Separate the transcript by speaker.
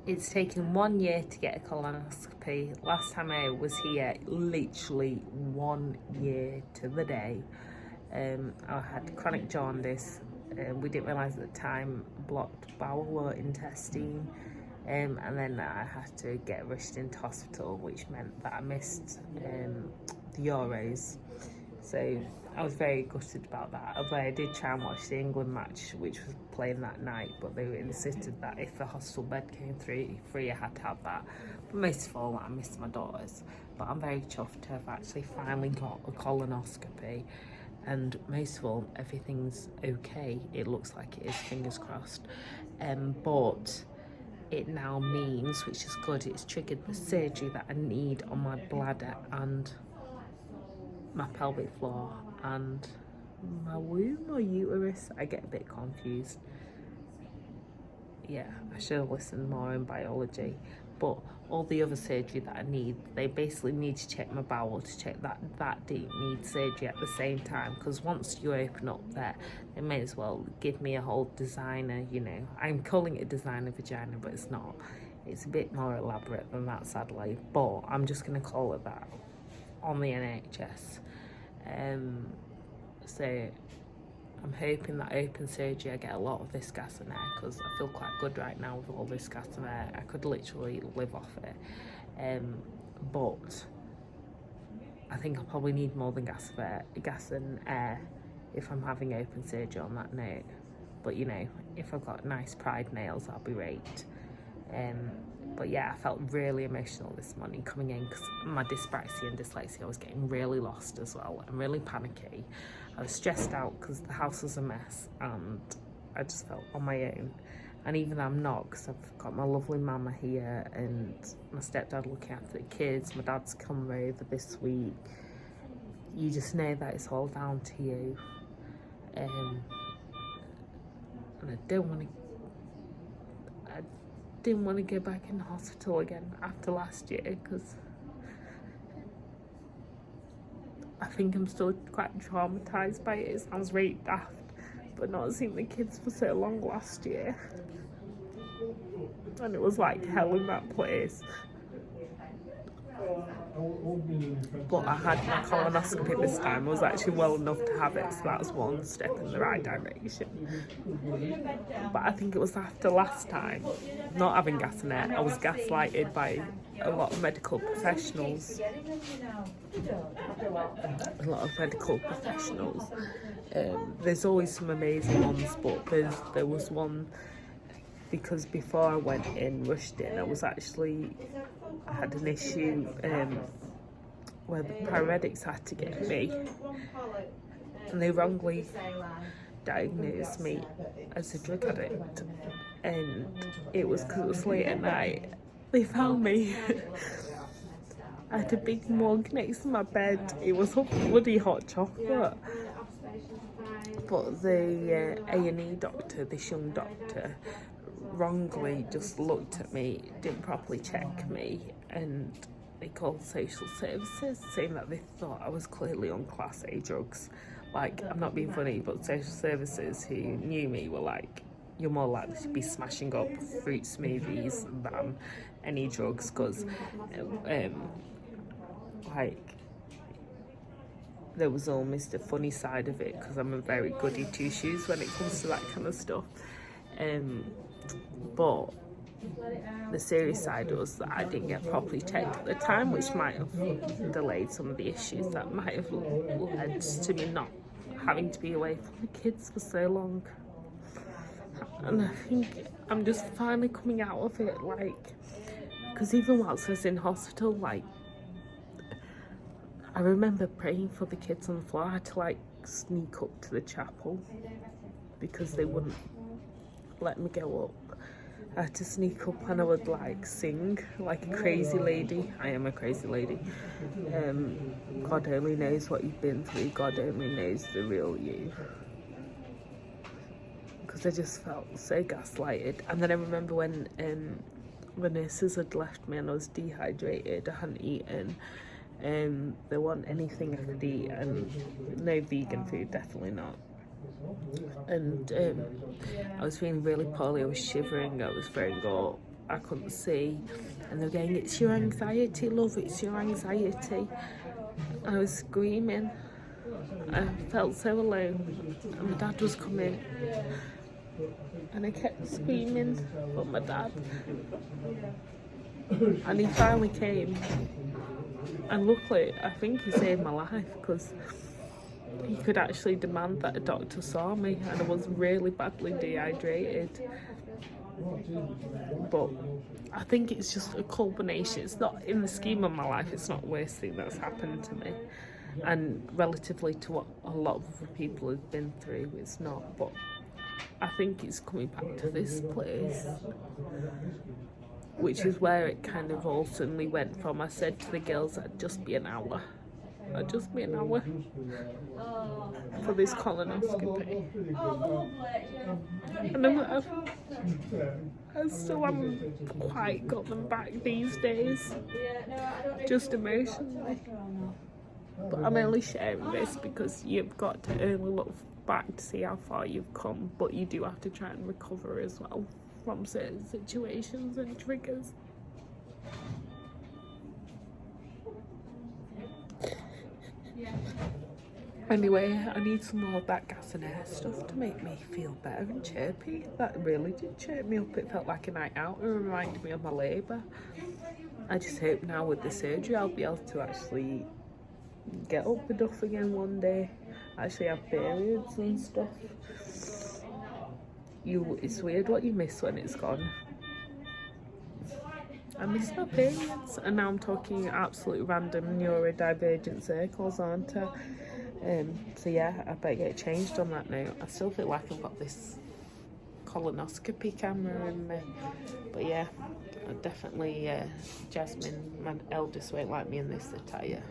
Speaker 1: It's taken 1 year to get a colonoscopy. Last time I was here, literally 1 year to the day. I had chronic jaundice. We didn't realise at the time, blocked bowel or intestine. And then I had to get rushed into hospital, which meant that I missed the Euros. So I was very gutted about that. Although I did try and watch the England match, which was playing that night, but they insisted that if the hospital bed came free, I had to have that. But most of all, I missed my daughters. But I'm very chuffed to have actually finally got a colonoscopy. And most of all, everything's okay. It looks like it is, fingers crossed. But it now means, which is good, it's triggered the surgery that I need on my bladder and my pelvic floor and my womb or uterus. I get a bit confused. Yeah, I should have listened more in biology. But all the other surgery that I need, they basically need to check my bowel to check that didn't need surgery at the same time, because once you open up there, they may as well give me a whole designer, you know. I'm calling it a designer vagina, but it's not. It's a bit more elaborate than that, sadly, but I'm just going to call it that on the NHS. So I'm hoping that open surgery I get a lot of this gas and air, because I feel quite good right now with all this gas and air. I could literally live off it. But I think I'll probably need more than gas and air if I'm having open surgery on that note. But you know, if I've got nice pride nails, I'll be right. But yeah, I felt really emotional this morning coming in, because my dyspraxia and dyslexia, I was getting really lost as well and really panicky. I was stressed out because the house was a mess and I just felt on my own. And even though I'm not, because I've got my lovely mama here and my stepdad looking after the kids, my dad's come over this week, you just know that it's all down to you. And I didn't want to go back in the hospital again after last year, because I think I'm still quite traumatised by it. It sounds really daft, but not seeing the kids for so long last year, and it was like hell in that place. But I had my colonoscopy this time. I was actually well enough to have it, so that was one step in the right direction. But I think it was after last time, not having gas and air, I was gaslighted by a lot of medical professionals. There's always some amazing ones, but there was one, because before I went in, rushed in, I had an issue where the paramedics had to get me, and they wrongly diagnosed me as a drug addict, and it was because it was late at night. They found me. I had a big mug next to my bed. It was bloody hot chocolate. But the A&E doctor, this young doctor, wrongly just looked at me, didn't properly check me, and they called social services, saying that they thought I was clearly on class A drugs. Like, I'm not being funny, but social services who knew me were like, you're more likely to be smashing up fruit smoothies than any drugs, because like, there was almost a funny side of it, because I'm a very goody two-shoes when it comes to that kind of stuff. But the serious side was that I didn't get properly checked at the time, which might have delayed some of the issues that might have led to me not having to be away from the kids for so long. And I think I'm just finally coming out of it, like, because even whilst I was in hospital, like, I remember praying for the kids on the floor. I had to like sneak up to the chapel because they wouldn't let me go up. I had to sneak up and I would like sing like a crazy lady. I am a crazy lady. God only knows what you've been through. God only knows the real you. Because I just felt so gaslighted. And then I remember when the nurses had left me and I was dehydrated, I hadn't eaten. There wasn't anything I could eat, and no vegan food, definitely not. And I was feeling really poorly. I was shivering, I was throwing up, I couldn't see. And they were going, "It's your anxiety, love, it's your anxiety." I was screaming. I felt so alone. And my dad was coming. And I kept screaming for my dad. And he finally came. And luckily, I think he saved my life, because he could actually demand that a doctor saw me, and I was really badly dehydrated. But I think it's just a culmination. It's not, in the scheme of my life, it's not the worst thing that's happened to me. And relatively to what a lot of other people have been through, it's not. But I think it's coming back to this place, which is where it kind of all suddenly went from. I said to the girls, I'd just be an hour for this colonoscopy. And I still haven't quite got them back these days, just emotionally. But I'm only sharing this because you've got to only look back to see how far you've come, but you do have to try and recover as well from certain situations and triggers. Anyway, I need some more of that gas and air stuff to make me feel better and chirpy. That really did cheer me up. It felt like a night out. It reminded me of my labour. I just hope now with the surgery I'll be able to actually get up and off again one day. Actually have periods and stuff. It's weird what you miss when it's gone. I miss my periods, and now I'm talking absolute random neurodivergent circles, aren't I? So yeah, I better get changed on that note. I still feel like I've got this colonoscopy camera in me, but yeah, definitely Jasmine, my eldest, won't like me in this attire.